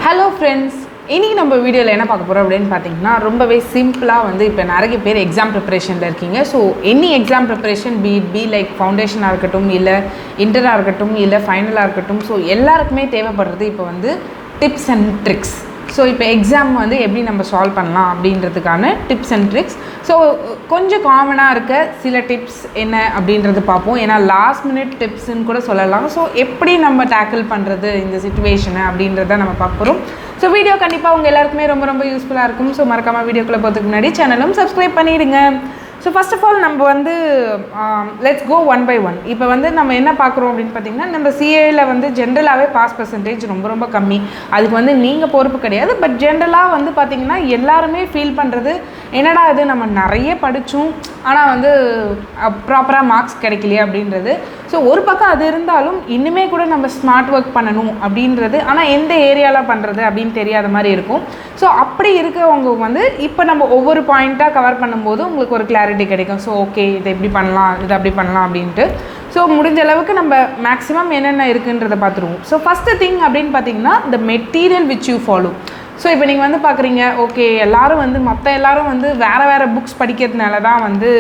Hello friends, இன்றைக்கி நம்ம வீடியோவில் என்ன பார்க்க போகிறோம் அப்படின்னு பார்த்தீங்கன்னா, ரொம்பவே சிம்பிளாக வந்து இப்போ நிறைய பேர் எக்ஸாம் ப்ரிப்பரேஷனில் இருக்கீங்க. So any exam preparation be like ஃபவுண்டேஷனாக இருக்கட்டும், இல்லை இன்டராக இருக்கட்டும், இல்லை ஃபைனலாக இருக்கட்டும், ஸோ எல்லாருக்குமே தேவைப்படுறது இப்போ வந்து டிப்ஸ் அண்ட் ட்ரிக்ஸ். ஸோ இப்போ எக்ஸாம் வந்து எப்படி நம்ம சால்வ் பண்ணலாம் அப்படின்றதுக்கான டிப்ஸ் அண்ட் ட்ரிக்ஸ். ஸோ கொஞ்சம் காமனாக இருக்க சில டிப்ஸ் என்ன அப்படின்றது பார்ப்போம். ஏன்னா லாஸ்ட் மினிட் டிப்ஸ்ன்னு கூட சொல்லலாம். ஸோ எப்படி நம்ம டேக்கிள் பண்ணுறது இந்த சிச்சுவேஷனை அப்படின்றத நம்ம பார்க்க போகிறோம். ஸோ வீடியோ கண்டிப்பாக உங்கள் எல்லாருக்குமே ரொம்ப ரொம்ப யூஸ்ஃபுல்லாக இருக்கும். ஸோ மறக்காமல் வீடியோக்குள்ளே போகிறதுக்கு முன்னாடி சேனலும் சப்ஸ்கிரைப் பண்ணிவிடுங்க. ஸோ ஃபர்ஸ்ட் ஆஃப் ஆல் நம்ம வந்து let's go one by one. இப்போ வந்து நம்ம என்ன பார்க்குறோம் அப்படின்னு பார்த்தீங்கன்னா, நம்ம சிஏயில் வந்து ஜென்ரலாகவே பாஸ் பர்சன்டேஜ் ரொம்ப ரொம்ப கம்மி. அதுக்கு வந்து நீங்கள் பொறுப்பு கிடையாது. பட் ஜென்ரலாக வந்து பார்த்திங்கன்னா எல்லாருமே ஃபீல் பண்ணுறது, என்னடா இது நம்ம நிறைய படித்தோம் ஆனால் வந்து ப்ராப்பராக மார்க்ஸ் கிடைக்கலையே அப்படின்றது. ஸோ ஒரு பக்கம் அது இருந்தாலும் இன்னுமே கூட நம்ம ஸ்மார்ட் ஒர்க் பண்ணணும் அப்படின்றது, ஆனால் எந்த ஏரியாவில் பண்ணுறது அப்படின்னு தெரியாத மாதிரி இருக்கும். ஸோ அப்படி இருக்கவங்க வந்து இப்போ நம்ம ஒவ்வொரு பாயிண்ட்டாக கவர் பண்ணும்போது உங்களுக்கு ஒரு கிளாரிட்டி கிடைக்கும். ஸோ ஓகே, இதை எப்படி பண்ணலாம், இதை அப்படி பண்ணலாம் அப்படின்ட்டு. ஸோ முடிஞ்ச அளவுக்கு நம்ம மேக்ஸிமம் என்னென்ன இருக்குன்றதை பார்த்துருவோம். ஸோ ஃபஸ்ட்டு திங் அப்படின்னு பார்த்தீங்கன்னா, the material which you follow. So இப்போ நீங்கள் வந்து பார்க்குறீங்க, ஓகே எல்லோரும் வந்து மற்ற எல்லோரும் வந்து வேறு புக்ஸ் படிக்கிறதுனால தான் வந்து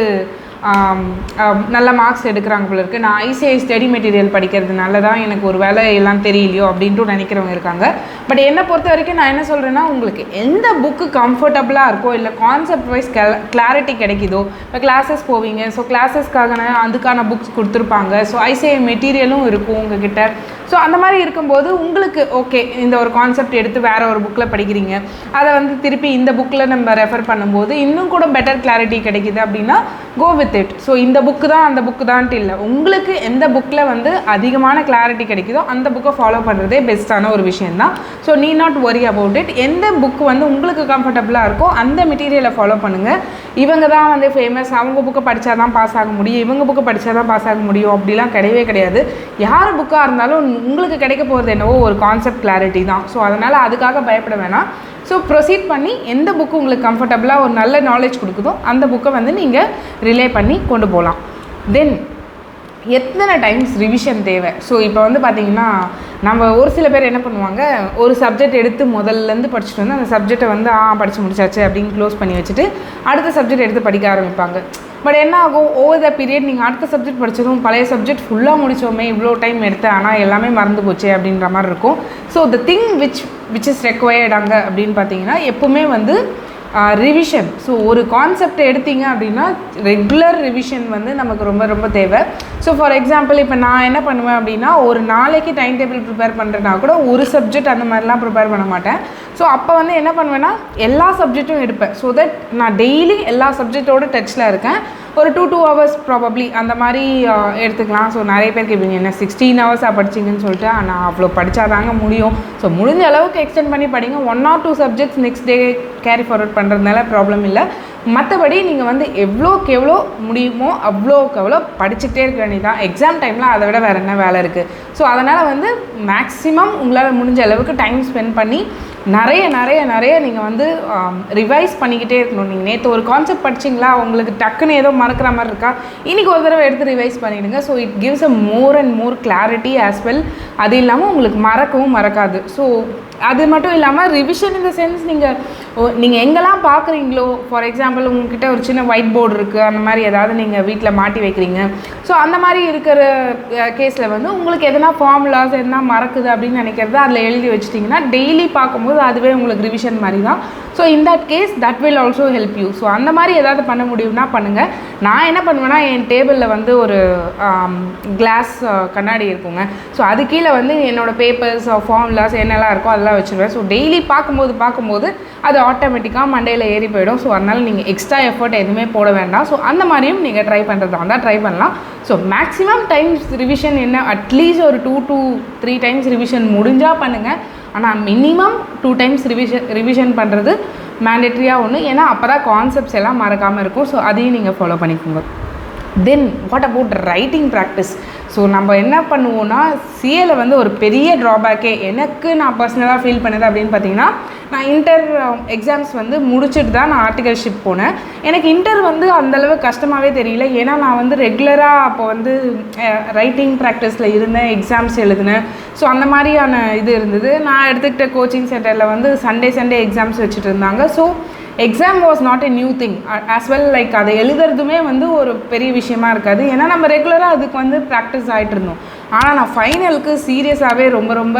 நல்ல மார்க்ஸ் எடுக்கிறாங்க போல இருக்குது. நான் ஐசிஐ ஸ்டடி மெட்டீரியல் படிக்கிறதுனால தான் எனக்கு ஒரு வேலை எல்லாம் தெரியலையோ அப்படின்ட்டு நினைக்கிறவங்க இருக்காங்க. பட் என்னை பொறுத்த வரைக்கும் நான் என்ன சொல்கிறேன்னா, உங்களுக்கு எந்த புக்கு கம்ஃபர்டபுளாக இருக்கோ, இல்லை கான்செப்ட் வைஸ் கிளாரிட்டி கிடைக்குதோ. இப்போ கிளாஸஸ் போவீங்க, ஸோ கிளாஸஸ்க்காக அதுக்கான புக்ஸ் கொடுத்துருப்பாங்க. ஸோ ஐசிஐ மெட்டீரியலும் இருக்கும் உங்ககிட்ட. ஸோ அந்த மாதிரி இருக்கும்போது உங்களுக்கு ஓகே, இந்த ஒரு கான்செப்ட் எடுத்து வேறு ஒரு புக்கில் படிக்கிறீங்க, அதை வந்து திருப்பி இந்த புக்கில் நம்ம ரெஃபர் பண்ணும்போது இன்னும் கூட பெட்டர் கிளாரிட்டி கிடைக்கிது அப்படின்னா கோ வித் இட். ஸோ இந்த புக்கு தான் அந்த புக்கு தான்ட்டு இல்லை, உங்களுக்கு எந்த புக்கில் வந்து அதிகமான கிளாரிட்டி கிடைக்குதோ அந்த புக்கை ஃபாலோ பண்ணுறதே பெஸ்ட்டான ஒரு விஷயந்தான். ஸோ நீ நாட் ஒரி அபவுட் இட். எந்த புக்கு வந்து உங்களுக்கு கம்ஃபர்டபுளாக இருக்கோ அந்த மெட்டீரியலை ஃபாலோ பண்ணுங்கள். இவங்க தான் வந்து ஃபேமஸ், அவங்க புக்கை படித்தா தான் பாஸ் ஆக முடியும், இவங்க புக்கை படித்தா தான் பாஸ் ஆக முடியும் அப்படிலாம் கிடையவே கிடையாது. யார் புக்காக இருந்தாலும் உங்களுக்கு கிடைக்க போகிறது என்னவோ ஒரு கான்செப்ட் கிளாரிட்டி தான். ஸோ அதனால் அதுக்காக பயப்பட வேணாம். ஸோ ப்ரொசீட் பண்ணி எந்த புக்கு உங்களுக்கு கம்ஃபர்டபுளாக ஒரு நல்ல நாலேஜ் கொடுக்குதோ அந்த புக்கை வந்து நீங்கள் ரிலே பண்ணி கொண்டு போகலாம். தென் எத்தனை டைம்ஸ் ரிவிஷன் தேவை? ஸோ இப்போ வந்து பார்த்திங்கன்னா, நம்ம ஒரு சில பேர் என்ன பண்ணுவாங்க, ஒரு சப்ஜெக்ட் எடுத்து முதல்லேருந்து படிச்சுட்டு வந்து அந்த சப்ஜெக்டை வந்து படித்து முடிச்சாச்சு அப்படின்னு க்ளோஸ் பண்ணி வச்சுட்டு அடுத்த சப்ஜெக்ட் எடுத்து படிக்க ஆரம்பிப்பாங்க. பட் என்ன ஆகும், ஓவர் த பீரியட் நீங்கள் அடுத்த சப்ஜெக்ட் படித்ததும் பழைய சப்ஜெக்ட் ஃபுல்லாக முடித்தோமே, இவ்வளோ டைம் எடுத்தேன் ஆனால் எல்லாமே மறந்து போச்சு அப்படின்ற மாதிரி இருக்கும். So the thing which is required அங்கே அப்படின்னு பார்த்தீங்கன்னா, எப்போவுமே வந்து ரிவிஷன். ஸோ ஒரு கான்செப்டை எடுத்தீங்க அப்படின்னா ரெகுலர் ரிவிஷன் வந்து நமக்கு ரொம்ப ரொம்ப தேவை. ஸோ ஃபார் எக்ஸாம்பிள் இப்போ நான் என்ன பண்ணுவேன் அப்படின்னா, ஒரு நாளைக்கு டைம் டேபிள் ப்ரிப்பேர் பண்ணுறேன்னா கூட ஒரு சப்ஜெக்ட் அந்த மாதிரிலாம் ப்ரிப்பேர் பண்ண மாட்டேன். ஸோ அப்போ வந்து என்ன பண்ணுவேன்னா, எல்லா சப்ஜெக்ட்டும் எடுப்பேன். ஸோ தட் நான் டெய்லி எல்லா சப்ஜெக்டோட டச்சில் இருக்கேன். ஒரு 2 hours ப்ராபப்ளி அந்த மாதிரி எடுத்துக்கலாம். ஸோ நிறைய பேருக்கு இப்போ என்ன 16 hours படிச்சிங்கன்னு சொல்லிட்டு, நான் அவ்வளோ படித்தாதாங்க முடியும். ஸோ முடிஞ்ச அளவுக்கு எக்ஸ்டெண்ட் பண்ணி படிங்க. 1 or 2 subjects next day carry forward பண்ணுறதுனால ப்ராப்ளம் இல்லை. மற்றபடி நீங்கள் வந்து எவ்வளோக்கு எவ்வளோ முடியுமோ அவ்வளோக்கு எவ்வளோ படிச்சுக்கிட்டே இருக்க வேண்டியதான். எக்ஸாம் டைமில் அதை விட வேறு என்ன வேலை இருக்குது? ஸோ அதனால் வந்து மேக்ஸிமம் உங்களால் முடிஞ்ச அளவுக்கு டைம் ஸ்பெண்ட் பண்ணி நிறைய நீங்கள் வந்து ரிவைஸ் பண்ணிக்கிட்டே இருக்கணும். நீங்கள் நேற்று ஒரு கான்செப்ட் படிச்சிங்களா, உங்களுக்கு டக்குன்னு ஏதோ மறக்கிற மாதிரி இருக்கா, இன்றைக்கி ஒரு தடவை எடுத்து ரிவைஸ் பண்ணிவிடுங்க. So it gives a more and more clarity as well. அது இல்லாமல் உங்களுக்கு மறக்கவும் மறக்காது. ஸோ அது மட்டும் இல்லாமல் ரிவிஷன் இந்த சென்ஸ் நீங்கள் எங்கெல்லாம் பார்க்குறீங்களோ, ஃபார் எக்ஸாம்பிள் உங்ககிட்ட ஒரு சின்ன ஒயிட் போர்டு இருக்குது, அந்த மாதிரி ஏதாவது நீங்கள் வீட்டில் மாட்டி வைக்கிறீங்க. ஸோ அந்த மாதிரி இருக்கிற கேஸில் வந்து உங்களுக்கு எதனா ஃபார்முலாஸ் எதனா மறக்குது அப்படின்னு நினைக்கிறத அதில் எழுதி வச்சிட்டிங்கன்னா டெய்லி பார்க்கும்போது அதுவே உங்களுக்கு ரிவிஷன் மாதிரி தான். So in that case that will also help you. So அந்த மாதிரி ஏதாவது பண்ண முடியும்னா பண்ணுங்கள். நான் என்ன பண்ணுவேன்னா, என் டேபிளில் வந்து ஒரு கிளாஸ் கண்ணாடி இருக்குங்க. ஸோ அது கீழே வந்து என்னோடய பேப்பர்ஸ் ஃபார்முலாஸ் என்னெல்லாம் இருக்கோ அதெல்லாம் வச்சுருவேன். ஸோ டெய்லி பார்க்கும்போது அது ஆட்டோமேட்டிக்காக மண்டையில் ஏறி போயிடும். ஸோ அதனால் நீங்கள் எக்ஸ்ட்ரா எஃபர்ட் எதுவுமே போட வேண்டாம். ஸோ அந்த மாதிரியும் நீங்கள் ட்ரை பண்ணுறதா இருந்தால் ட்ரை பண்ணலாம். ஸோ மேக்ஸிமம் டைம்ஸ் ரிவிஷன் என்ன, அட்லீஸ்ட் ஒரு 2 to 3 டைம்ஸ் ரிவிஷன் முடிஞ்சால் பண்ணுங்கள். ஆனால் மினிமம் 2 times ரிவிஷன் பண்ணுறது மேண்டேட்ரியாக ஒன்று. ஏன்னா அப்போ தான் கான்செப்ட்ஸ் எல்லாம் மறக்காமல் இருக்கும். ஸோ அதையும் நீங்கள் ஃபாலோ பண்ணிக்கோங்க. Then what about writing practice? So நம்ம என்ன பண்ணுவோன்னா சிஏல வந்து ஒரு பெரிய ட்ராபேக்கே எனக்கு நான் பர்சனலாக ஃபீல் பண்ணது அப்படின்னு பார்த்தீங்கன்னா, நான் இன்டர் எக்ஸாம்ஸ் வந்து முடிச்சுட்டு தான் நான் ஆர்டிகல்ஷிப் போனேன். எனக்கு இன்டர் வந்து அந்தளவு கஷ்டமாகவே தெரியல. ஏன்னா நான் வந்து ரெகுலராக அப்போ வந்து ரைட்டிங் ப்ராக்டிஸில் இருந்தேன், எக்ஸாம்ஸ் எழுதினேன். ஸோ அந்த மாதிரியான இது இருந்தது. நான் எடுத்துக்கிட்ட கோச்சிங் சென்டரில் வந்து சண்டே எக்ஸாம்ஸ் வச்சுட்டு இருந்தாங்க. So exam was not a new thing as well. Like அதை எழுதுறதுமே வந்து ஒரு பெரிய விஷயமா இருக்காது. ஏன்னா நம்ம ரெகுலராக அதுக்கு வந்து ப்ராக்டிஸ் ஆகிட்டு இருந்தோம். ஆனால் நான் ஃபைனலுக்கு சீரியஸாகவே ரொம்ப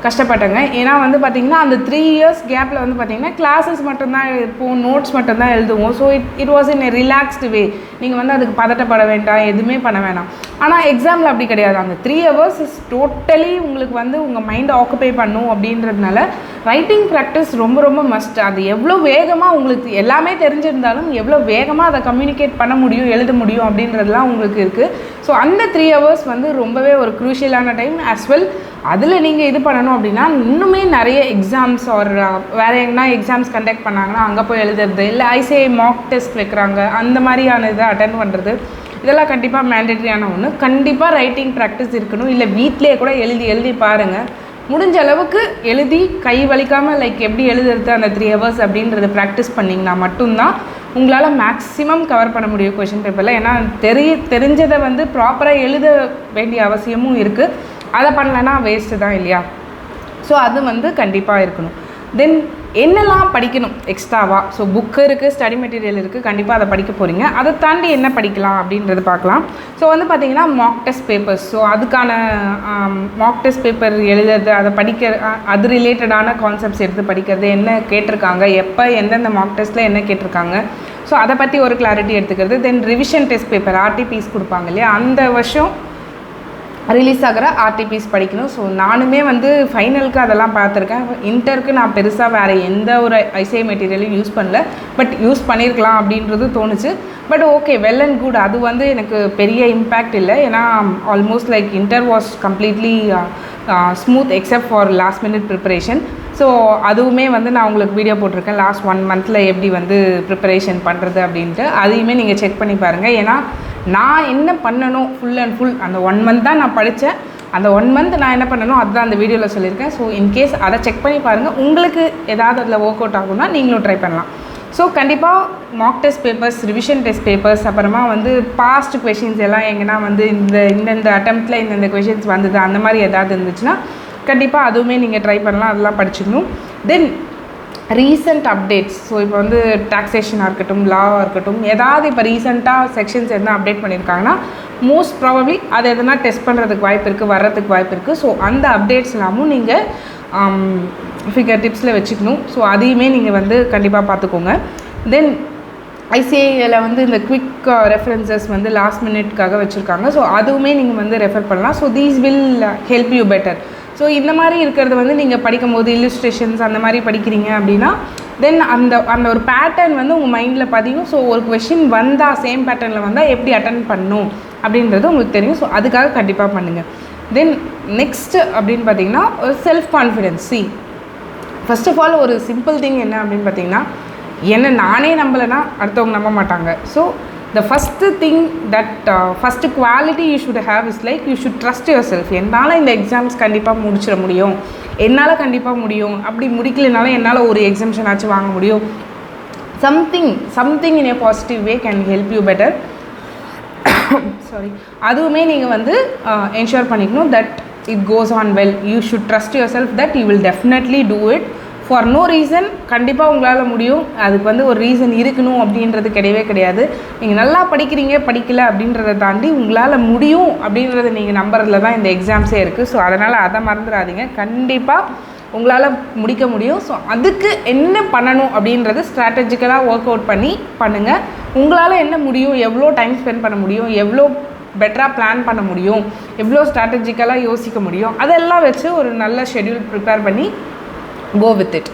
கஷ்டப்பட்டேங்க. ஏன்னா வந்து பார்த்திங்கன்னா அந்த 3 இயர்ஸ் கேப்பில் வந்து பார்த்திங்கன்னா கிளாஸஸ் மட்டும்தான் இருப்போம், நோட்ஸ் மட்டும்தான் எழுதுவோம். So it was in a relaxed way. நீங்கள் வந்து அதுக்கு பதட்டப்பட வேண்டாம், எதுவுமே பண்ண வேணாம். ஆனால் எக்ஸாமில் அப்படி கிடையாது. அந்த 3 hours இஸ் டோட்டலி உங்களுக்கு வந்து உங்கள் மைண்டை ஆக்குபை பண்ணும். அப்படின்றதுனால ரைட்டிங் ப்ராக்டிஸ் ரொம்ப மஸ்ட். அது எவ்வளோ வேகமாக உங்களுக்கு எல்லாமே தெரிஞ்சிருந்தாலும் எவ்வளோ வேகமாக அதை கம்யூனிகேட் பண்ண முடியும், எழுத முடியும் அப்படின்றதுலாம் உங்களுக்கு இருக்குது. ஸோ அந்த 3 hours வந்து ரொம்பவே ஒரு க்ரூஷியலான டைம். ஆஸ் வெல் அதில் நீங்கள் இது பண்ணணும் அப்படின்னா இன்னுமே நிறைய எக்ஸாம்ஸ் வேறு எங்கன்னா எக்ஸாம்ஸ் கண்டக்ட் பண்ணாங்கன்னா அங்கே போய் எழுதுறது, இல்லை ஐசிஐ மாக் டெஸ்ட் வைக்கிறாங்க, அந்த மாதிரியான இதை அட்டென்ட் பண்ணுறது, இதெல்லாம் கண்டிப்பாக மேண்டேட்ரியான ஒன்று. கண்டிப்பாக ரைட்டிங் ப்ராக்டிஸ் இருக்கணும். இல்லை வீட்டிலே கூட எழுதி பாருங்கள். முடிஞ்ச அளவுக்கு எழுதி கை வலிக்காமல் லைக் எப்படி எழுதுறது அந்த 3 hours அப்படின்றத ப்ராக்டிஸ் பண்ணிங்கன்னா மட்டும்தான் உங்களால் மேக்ஸிமம் கவர் பண்ண முடியும் கொஷின் பேப்பரில். ஏன்னா தெரிஞ்சதை வந்து ப்ராப்பராக எழுத வேண்டிய அவசியமும் இருக்குது. அதை பண்ணலைன்னா வேஸ்ட்டு தான் இல்லையா? ஸோ அது வந்து கண்டிப்பாக இருக்கணும். தென் என்னெல்லாம் படிக்கணும் எக்ஸ்ட்ராவாக? ஸோ புக்கு இருக்குது, ஸ்டடி மெட்டீரியல் இருக்குது, கண்டிப்பாக அதை படிக்க போகிறீங்க. அதை தாண்டி என்ன படிக்கலாம் அப்படின்றது பார்க்கலாம். ஸோ வந்து பார்த்திங்கன்னா மாக் டெஸ்ட் பேப்பர்ஸ். ஸோ அதுக்கான மாக் டெஸ்ட் பேப்பர் எழுதுறது, அதை அது ரிலேட்டடான கான்செப்ட்ஸ் எடுத்து படிக்கிறது, என்ன கேட்டிருக்காங்க, எப்போ எந்தெந்த மாக் டெஸ்ட்டில் என்ன கேட்டிருக்காங்க, ஸோ அதை பற்றி ஒரு கிளாரிட்டி எடுத்துக்கிறது. தென் ரிவிஷன் டெஸ்ட் பேப்பர் ஆர்டிபிஸ் கொடுப்பாங்க இல்லையா, அந்த வருஷம் ரிலீஸ் ஆகிற ஆர்டிபிஸ் படிக்கணும். ஸோ நானுமே வந்து ஃபைனலுக்கு அதெல்லாம் பார்த்துருக்கேன். இன்டருக்கு நான் பெருசாக வேறு எந்த ஒரு ஐசிஐ மெட்டீரியலையும் யூஸ் பண்ணல. பட் யூஸ் பண்ணியிருக்கலாம் அப்படின்றது தோணுச்சு. But okay, well and good. அது வந்து எனக்கு பெரிய இம்பேக்ட் இல்லை. ஏன்னா almost like inter was completely smooth except for last minute preparation. So அதுவுமே வந்து நான் உங்களுக்கு வீடியோ போட்டிருக்கேன் லாஸ்ட் 1 month எப்படி வந்து ப்ரிப்பரேஷன் பண்ணுறது அப்படின்ட்டு. அதையுமே நீங்கள் செக் பண்ணி பாருங்கள். ஏன்னா நான் என்ன பண்ணணும் ஃபுல் அண்ட் ஃபுல் அந்த 1 month தான் நான் படித்தேன். அந்த 1 month நான் என்ன பண்ணணும் அதுதான் அந்த வீடியோவில் சொல்லியிருக்கேன். ஸோ இன்கேஸ் அதை செக் பண்ணி பாருங்கள். உங்களுக்கு ஏதாவது அதில் ஒர்க் அவுட் ஆகும்னா நீங்களும் ட்ரை பண்ணலாம். ஸோ கண்டிப்பாக Mach test papers, revision test papers, அப்புறமா வந்து பாஸ்ட் கொஷின்ஸ் எல்லாம் எங்கன்னா வந்து இந்த அட்டெம்ப்டில் இந்த கொஷின்ஸ் வந்தது அந்த மாதிரி ஏதாவது இருந்துச்சுன்னா கண்டிப்பாக அதுவுமே நீங்கள் ட்ரை பண்ணலாம். அதெல்லாம் படிச்சுக்கணும். தென் ரீசெண்ட் அப்டேட்ஸ். ஸோ இப்போ வந்து டாக்ஸேஷனாக இருக்கட்டும், லாவாக இருக்கட்டும், ஏதாவது இப்போ ரீசெண்டாக செக்ஷன்ஸ் எதுனா அப்டேட் பண்ணியிருக்காங்கன்னா மோஸ்ட் ப்ராபப்ளி அது எதனா டெஸ்ட் பண்ணுறதுக்கு வாய்ப்பு இருக்குது, வர்றதுக்கு வாய்ப்பு இருக்குது. ஸோ அந்த அப்டேட்ஸ் எல்லாமும் நீங்கள் ஃபிகர் டிப்ஸில் வச்சுக்கணும். ஸோ அதையுமே நீங்கள் வந்து கண்டிப்பாக பார்த்துக்கோங்க. தென் ஐசிஐயில் வந்து இந்த குவிக் ரெஃபரன்சஸ் வந்து லாஸ்ட் மினிட்காக வச்சுருக்காங்க. ஸோ அதுவுமே நீங்கள் வந்து ரெஃபர் பண்ணலாம். So these will help you better. So இந்த மாதிரி இருக்கிறது வந்து நீங்கள் படிக்கும்போது இல்லுஸ்ட்ரேஷன்ஸ் அந்த மாதிரி படிக்கிறீங்க அப்படின்னா தென் அந்த ஒரு பேட்டர்ன் வந்து உங்கள் மைண்டில் பதியும். ஸோ ஒரு கொஷின் வந்தால் சேம் பேட்டர்னில் வந்தால் எப்படி அட்டன் பண்ணணும் அப்படின்றது உங்களுக்கு தெரியும். ஸோ அதுக்காக கண்டிப்பாக பண்ணுங்கள். தென் நெக்ஸ்ட்டு அப்படின்னு பார்த்தீங்கன்னா ஒரு self confidence. First of all ஒரு சிம்பிள் திங் என்ன அப்படின்னு பார்த்தீங்கன்னா, என்ன நானே நம்பலைன்னா அடுத்தவங்க நம்ப மாட்டாங்க. So the first thing that first quality you should have is like you should trust yourself. என்னால் இந்த எக்ஸாம்ஸ் கண்டிப்பாக முடிச்சிட முடியும், என்னால் கண்டிப்பாக முடியும், அப்படி முடிக்கலனாலும் என்னால் ஒரு எக்ஸாம்ஷன் ஆச்சு வாங்க முடியும். something in a positive way can help you better. அதுவுமே நீங்கள் வந்து ensure பண்ணிக்கணும் that it goes on well. You should trust yourself that you will definitely do it for no reason. கண்டிப்பாக உங்களால் முடியும். அதுக்கு வந்து ஒரு ரீசன் இருக்கணும் அப்படின்றது கிடையாது. நீங்கள் நல்லா படிக்கிறீங்க படிக்கலை அப்படின்றத தாண்டி உங்களால் முடியும் அப்படின்றத நீங்கள் நம்புறதுல தான் இந்த எக்ஸாம்ஸே இருக்குது. ஸோ அதனால் அதை மறந்துடாதீங்க. கண்டிப்பாக உங்களால் முடிக்க முடியும். ஸோ அதுக்கு என்ன பண்ணணும் அப்படின்றது ஸ்ட்ராட்டஜிக்கலாக ஒர்க் அவுட் பண்ணி பண்ணுங்கள். உங்களால் என்ன முடியும், எவ்வளோ டைம் ஸ்பெண்ட் பண்ண முடியும், எவ்வளோ பெட்டராக பிளான் பண்ண முடியும், எவ்வளோ ஸ்ட்ராட்டஜிக்கலாக யோசிக்க முடியும், அதெல்லாம் வச்சு ஒரு நல்ல ஷெட்யூல் ப்ரிப்பேர் பண்ணி go with it.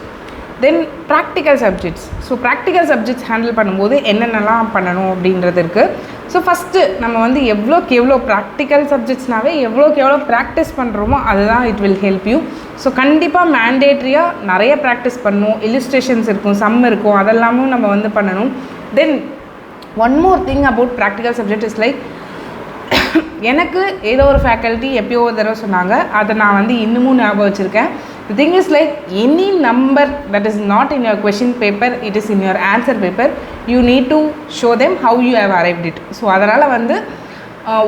Then practical subjects. So practical subjects handle பண்ணும்போது என்னென்னலாம் பண்ணணும் அப்படின்றது இருக்குது. ஸோ ஃபஸ்ட்டு நம்ம வந்து எவ்வளோக்கு எவ்வளோ ப்ராக்டிக்கல் சப்ஜெக்ட்ஸ்னாவே எவ்வளோக்கு எவ்வளோ ப்ராக்டிஸ் பண்ணுறோமோ அதுதான் it will help you. So கண்டிப்பாக மேண்டேட்ரியாக நிறைய ப்ராக்டிஸ் பண்ணணும். இல்லுஸ்ட்ரேஷன்ஸ் இருக்கும், சம் இருக்கும், அதெல்லாமும் நம்ம வந்து பண்ணணும். Then one more thing about practical subject is like எனக்கு ஏதோ ஒரு ஃபேக்கல்ட்டி எப்பயோ ஒரு தடவை சொன்னாங்க, அதை நான் வந்து இன்னமும் ஞாபகம் வச்சுருக்கேன். The thing is like any number that is not in your question paper, it is in your answer paper, you need to show them how you have arrived it. So அதனால் வந்து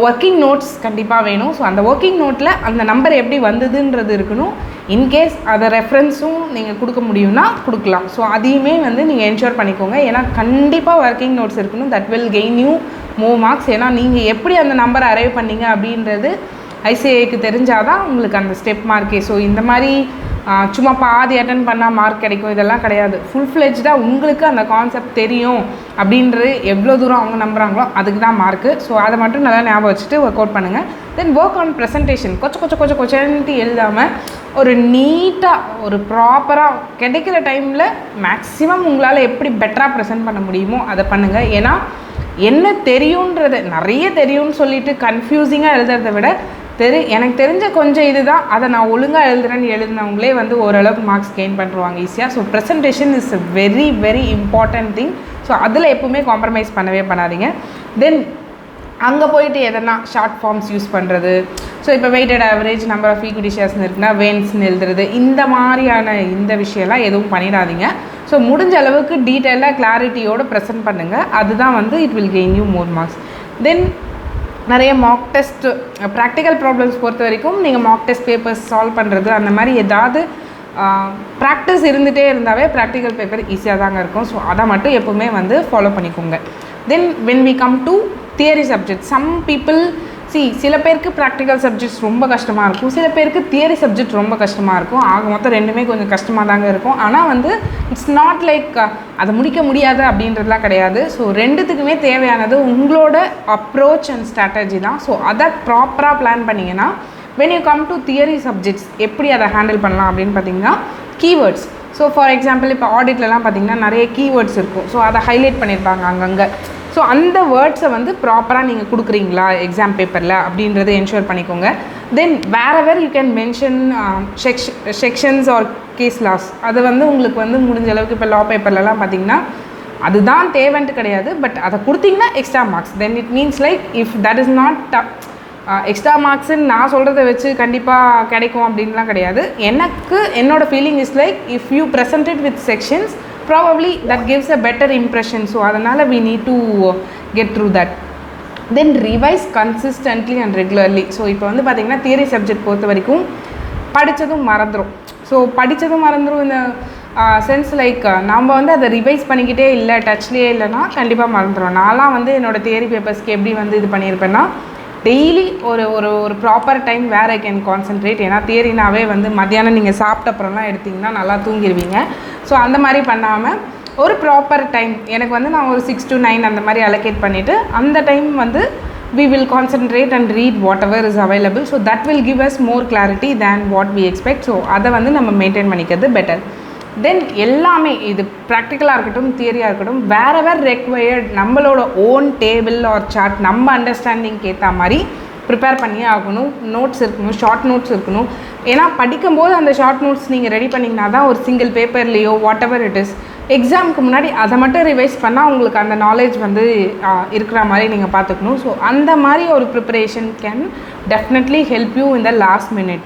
ஒர்க்கிங் நோட்ஸ் கண்டிப்பாக வேணும். So அந்த working நோட்டில் அந்த number எப்படி வந்ததுன்றது இருக்கணும். In case அதை ரெஃபரன்ஸும் நீங்கள் கொடுக்க முடியும்னா கொடுக்கலாம். ஸோ அதையுமே வந்து நீங்கள் என்ஷூர் பண்ணிக்கோங்க. ஏன்னா கண்டிப்பாக ஒர்க்கிங் நோட்ஸ் இருக்கணும். That will gain you more marks. ஏன்னா நீங்கள் எப்படி அந்த நம்பரை அரைவ் பண்ணீங்க அப்படின்றது ஐசிஐக்கு தெரிஞ்சால் தான் உங்களுக்கு அந்த ஸ்டெப் மார்க்கே. ஸோ இந்த மாதிரி சும்மா பாதி அட்டன் பண்ணால் மார்க் கிடைக்கும் இதெல்லாம் கிடையாது. ஃபுல் ஃப்ளெஜ்டாக உங்களுக்கு அந்த கான்செப்ட் தெரியும் அப்படின்றது எவ்வளோ தூரம் அவங்க நம்புகிறாங்களோ அதுக்கு தான் மார்க்கு. ஸோ அதை மட்டும் நல்லா ஞாபகம் வச்சுட்டு ஒர்க் அவுட் பண்ணுங்கள். Then work on presentation. கொச்சன்ட்டு எழுதாமல் ஒரு நீட்டாக ஒரு ப்ராப்பராக கிடைக்கிற டைமில் மேக்ஸிமம் உங்களால் எப்படி பெட்டராக ப்ரெசென்ட் பண்ண முடியுமோ அதை பண்ணுங்கள். ஏன்னா என்ன தெரியுன்றதை நிறைய தெரியும்னு சொல்லிட்டு கன்ஃபியூசிங்காக எழுதுறதை விட எனக்கு தெரிஞ்ச கொஞ்சம் இது தான், அதை நான் ஒழுங்காக எழுதுனவங்களே வந்து ஓரளவுக்கு மார்க்ஸ் கெயின் பண்ணுவாங்க ஈஸியாக. So presentation is a very very important thing. So அதில் எப்பவுமே காம்ப்ரமைஸ் பண்ணவே பண்ணாதீங்க. தென் அங்கே போயிட்டு எதனா ஷார்ட் ஃபார்ம்ஸ் யூஸ் பண்ணுறது. ஸோ இப்போ weighted average number of equity ஷேர்ஸ்னு இருக்குன்னா வேன்ஸ்ன்னு எழுதுறது, இந்த மாதிரியான இந்த விஷயம்லாம் எதுவும் பண்ணிடாதீங்க. ஸோ முடிஞ்ச அளவுக்கு டீட்டெயிலாக கிளாரிட்டியோடு ப்ரெசென்ட் பண்ணுங்கள். அதுதான் வந்து it will gain you more marks. Then நிறைய மாக் டெஸ்ட், ப்ராக்டிக்கல் ப்ராப்ளம்ஸ் பொறுத்த வரைக்கும் நீங்கள் மாக் டெஸ்ட் பேப்பர்ஸ் சால்வ் பண்ணுறது அந்த மாதிரி ஏதாவது ப்ராக்டிஸ் இருந்துகிட்டே இருந்தாவே ப்ராக்டிக்கல் பேப்பர் ஈஸியாக தாங்க இருக்கும். ஸோ அதை மட்டும் எப்போவுமே வந்து ஃபாலோ பண்ணிக்கோங்க. Then when we come to theory subject, some people சில பேருக்கு ப்ராக்டிக்கல் சப்ஜெக்ட்ஸ் ரொம்ப கஷ்டமாக இருக்கும், சில பேருக்கு தியரி சப்ஜெக்ட் ரொம்ப கஷ்டமாக இருக்கும். ஆக மொத்தம் ரெண்டுமே கொஞ்சம் கஷ்டமாக தாங்க இருக்கும். ஆனால் வந்து இட்ஸ் நாட் லைக் அதை முடிக்க முடியாது அப்படின்றதுலாம் கிடையாது. ஸோ ரெண்டுத்துக்குமே தேவையானது உங்களோட அப்ரோச் அண்ட் ஸ்ட்ராட்டஜி தான். ஸோ அதை ப்ராப்பராக பிளான் பண்ணிங்கன்னா when you come to theory subjects எப்படி அதை ஹேண்டில் பண்ணலாம் அப்படின்னு பார்த்தீங்கன்னா கீவேர்ட்ஸ். ஸோ ஃபார் எக்ஸாம்பிள் இப்போ ஆடிட்லலாம் பார்த்தீங்கன்னா நிறைய கீவேர்ட்ஸ் இருக்கும். ஸோ அதை ஹைலைட் பண்ணியிருப்பாங்க அங்கங்கே. ஸோ அந்த வேர்ட்ஸை வந்து ப்ராப்பராக நீங்கள் கொடுக்குறீங்களா எக்ஸாம் பேப்பரில் அப்படின்றத என்ஷூர் பண்ணிக்கோங்க. Then wherever you can mention sections or case laws. அது வந்து உங்களுக்கு வந்து முடிஞ்ச அளவுக்கு இப்போ லா பேப்பர்லலாம் பார்த்தீங்கன்னா அதுதான் தேவைன்ட்டு கிடையாது, பட் அதை கொடுத்தீங்கன்னா extra marks. Then it means like if that is not extra மார்க்ஸுன்னு நான் சொல்கிறத வச்சு கண்டிப்பாக கிடைக்கும் அப்படின்லாம் கிடையாது. எனக்கு என்னோட feeling is like if you presented with sections probably that gives a better impression. So அதனால் we need to get through that. Then revise consistently and regularly. So இப்போ வந்து பார்த்திங்கன்னா தியரி சப்ஜெக்ட் பொறுத்த வரைக்கும் படித்ததும் மறந்துடும். ஸோ படித்ததும் மறந்துடும் இந்த சென்ஸ் லைக் நம்ம வந்து அதை ரிவைஸ் பண்ணிக்கிட்டே இல்லை, டச்லேயே இல்லைன்னா கண்டிப்பாக மறந்துடும். நான்லாம் வந்து என்னோடய தியரி பேப்பர்ஸ்க்கு எப்படி வந்து இது பண்ணியிருப்பேன்னா டெய்லி ஒரு ஒரு ஒரு proper time where I can concentrate. ஏன்னா தியரினாவே வந்து மத்தியானம் நீங்கள் சாப்பிட்ட அப்புறம்லாம் எடுத்திங்கன்னா நல்லா தூங்கிடுவீங்க. ஸோ அந்த மாதிரி பண்ணாமல் ஒரு ப்ராப்பர் டைம் எனக்கு வந்து நான் ஒரு 6 to 9 அந்த மாதிரி அலோகேட் பண்ணிவிட்டு அந்த டைம் வந்து we will concentrate and read whatever is available. So that will give us more clarity than what we expect. So அதை வந்து நம்ம மெயின்டைன் பண்ணிக்கிறது பெட்டர். தென் எல்லாமே இது ப்ராக்டிக்கலாக இருக்கட்டும் தியரியாக இருக்கட்டும் வேறெவர் ரெக்வயர்ட் நம்மளோட ஓன் டேபிள் ஆர் சார்ட் நம்ம அண்டர்ஸ்டாண்டிங்க்கு ஏற்ற மாதிரி ப்ரிப்பேர் பண்ணியே ஆகணும். நோட்ஸ் இருக்கணும், ஷார்ட் நோட்ஸ் இருக்கணும். ஏன்னா படிக்கும்போது அந்த ஷார்ட் நோட்ஸ் நீங்கள் ரெடி பண்ணிங்கன்னா தான் ஒரு சிங்கிள் பேப்பர்லேயோ வாட் எவர் இட் இஸ் எக்ஸாமுக்கு முன்னாடி அதை மட்டும் ரிவைஸ் பண்ணால் உங்களுக்கு அந்த நாலேஜ் வந்து இருக்கிற மாதிரி நீங்கள் பார்த்துக்கணும். ஸோ அந்த மாதிரி ஒரு preparation can definitely help you in the last minute.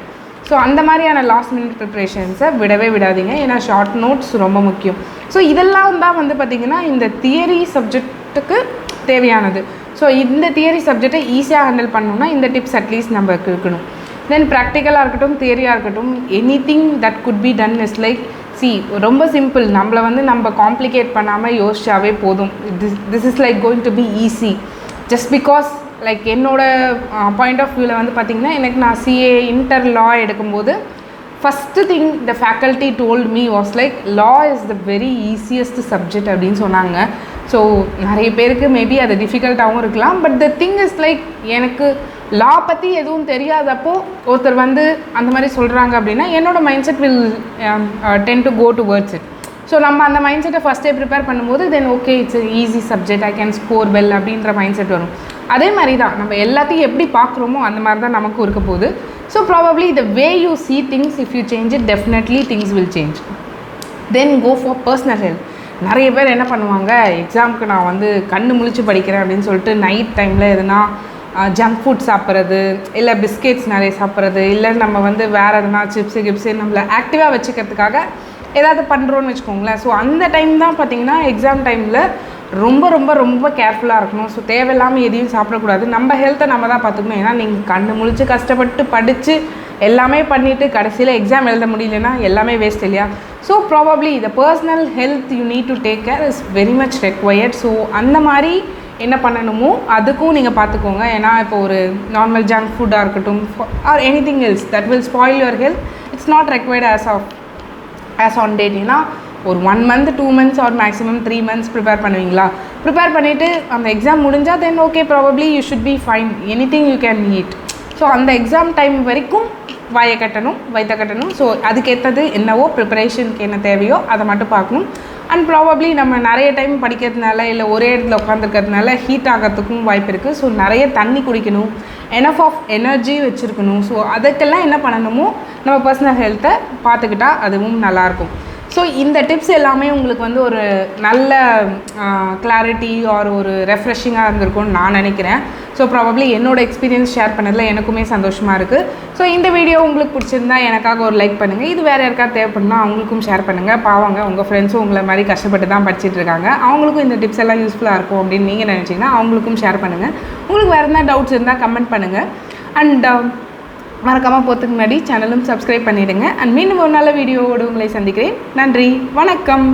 So அந்த மாதிரியான லாஸ்ட் மினிட் ப்ரிப்ரேஷன்ஸை விடவே விடாதீங்க. ஏன்னா ஷார்ட் நோட்ஸ் ரொம்ப முக்கியம். ஸோ இதெல்லாம் தான் வந்து பார்த்திங்கன்னா இந்த தியரி சப்ஜெக்ட்டுக்கு தேவையானது. ஸோ இந்த தியரி சப்ஜெக்டை ஈஸியாக ஹேண்டில் பண்ணணும்னா இந்த டிப்ஸ் அட்லீஸ்ட் நம்மளுக்கு இருக்கணும். தென் ப்ராக்டிக்கலாக இருக்கட்டும் தியரியாக இருக்கட்டும் any thing that could be done is like ரொம்ப சிம்பிள். நம்மளை வந்து நம்ம காம்ப்ளிகேட் பண்ணாமல் யோசிச்சாவே போதும். This is like going to be easy just because like என்னோட பாயிண்ட் ஆஃப் வியூவில் வந்து பார்த்திங்கன்னா எனக்கு நான் சிஏ இன்டர் லா எடுக்கும்போது first thing the faculty told me was like law is the very easiest subject அப்படின்னு சொன்னாங்க. ஸோ நிறைய பேருக்கு மேபி அது டிஃபிகல்ட்டாகவும் இருக்கலாம். But the thing is like எனக்கு லா பற்றி எதுவும் தெரியாதப்போ ஒருத்தர் வந்து அந்த மாதிரி சொல்கிறாங்க அப்படின்னா என்னோடய mind set will tend to go towards it. So நம்ம அந்த மைண்ட் செட்டை ஃபஸ்ட்டே ப்ரிப்பேர் பண்ணும்போது then okay it's easy subject I can score well அப்படின்ற மைண்ட் செட் வரும். அதே மாதிரி தான் நம்ம எல்லாத்தையும் எப்படி பார்க்குறோமோ அந்த மாதிரி தான் நமக்கும் இருக்க போகுது. So probably the way you see things if you change it definitely things will change. Then go for personal help. நிறைய பேர் என்ன பண்ணுவாங்க எக்ஸாமுக்கு நான் வந்து கண்ணு முழிச்சு படிக்கிறேன் அப்படின்னு சொல்லிட்டு நைட் டைமில் எதுனா ஜங்க் ஃபுட் சாப்பிட்றது, இல்லை பிஸ்கெட்ஸ் நிறைய சாப்பிட்றது, இல்லை நம்ம வந்து வேறு எதுனா சிப்ஸு நம்மளை ஆக்டிவாக வச்சுக்கிறதுக்காக ஏதாவது பண்ணுறோன்னு வச்சுக்கோங்களேன். ஸோ அந்த டைம் தான் பார்த்திங்கன்னா எக்ஸாம் டைமில் ரொம்ப ரொம்ப ரொம்ப கேர்ஃபுல்லாக இருக்கணும். ஸோ தேவையில்லாமல் எதையும் சாப்பிடக்கூடாது. நம்ம ஹெல்த்தை நம்ம தான் பார்த்துக்கணும். ஏன்னா நீங்கள் கண்ணு முழிச்சு கஷ்டப்பட்டு படித்து எல்லாமே பண்ணிவிட்டு கடைசியில் எக்ஸாம் எழுத முடியலன்னா எல்லாமே வேஸ்ட் இல்லையா? So probably the personal health you need to take care is very much required. So அந்த மாதிரி என்ன பண்ணணுமோ அதுக்கும் நீங்கள் பார்த்துக்கோங்க. ஏன்னா இப்போ ஒரு நார்மல் ஜங்க் ஃபுட்டாக இருக்கட்டும் or any thing else that will spoil your health, it's not required as on date. ஏன்னா ஒரு 1 month 2 months or maximum 3 months prepare பண்ணுவீங்களா? ப்ரிப்பேர் பண்ணிவிட்டு அந்த எக்ஸாம் முடிஞ்சால் then okay probably you should be fine, anything you can eat. So அந்த exam time வரைக்கும் வாயை கட்டணும், வயிற்ற கட்டணும். ஸோ அதுக்கேற்றது என்னவோ ப்ரிப்பரேஷனுக்கு என்ன தேவையோ அதை மட்டும் பார்க்கணும். அண்ட் ப்ராபப்ளி நம்ம நிறைய டைம் படிக்கிறதுனால இல்லை ஒரே இடத்துல உட்காந்துருக்கிறதுனால ஹீட் ஆகிறதுக்கும் வாய்ப்பு இருக்குது. ஸோ நிறைய தண்ணி குடிக்கணும், எனஃப் ஆஃப் எனர்ஜி வச்சுருக்கணும். ஸோ அதுக்கெல்லாம் என்ன பண்ணணுமோ நம்ம பர்சனல் ஹெல்த்தை பார்த்துக்கிட்டா அதுவும் நல்லாயிருக்கும். ஸோ இந்த டிப்ஸ் எல்லாமே உங்களுக்கு வந்து ஒரு நல்ல கிளாரிட்டி ஆர் ஒரு ரெஃப்ரெஷிங்காக இருந்திருக்கும்னு நான் நினைக்கிறேன். ஸோ ப்ராபப்ளி என்னோடய எக்ஸ்பீரியன்ஸ் ஷேர் பண்ணதில் எனக்குமே சந்தோஷமாக இருக்குது. ஸோ இந்த வீடியோ உங்களுக்கு பிடிச்சிருந்தா எனக்காக ஒரு லைக் பண்ணுங்கள். இது வேறு யாருக்காவது தேவைப்படுனா அவங்களுக்கும் ஷேர் பண்ணுங்கள். பாவங்க உங்கள் ஃப்ரெண்ட்ஸும் உங்களை மாதிரி கஷ்டப்பட்டு தான் படிச்சுட்டு இருக்காங்க, அவங்களுக்கும் இந்த டிப்ஸ் எல்லாம் யூஸ்ஃபுல்லாக இருக்கும் அப்படின்னு நீங்கள் நினச்சிங்கன்னா அவங்களுக்கும் ஷேர் பண்ணுங்கள். உங்களுக்கு வேறு என்ன டவுட்ஸ் இருந்தால் கமெண்ட் பண்ணுங்கள். அண்ட் மறக்காமல் போகிறதுக்கு முன்னாடி சேனலும் சப்ஸ்கிரைப் பண்ணிவிடுங்க. அண்ட் மீண்டும் ஒரு நல்ல வீடியோவோடு உங்களை சந்திக்கிறேன். நன்றி, வணக்கம்.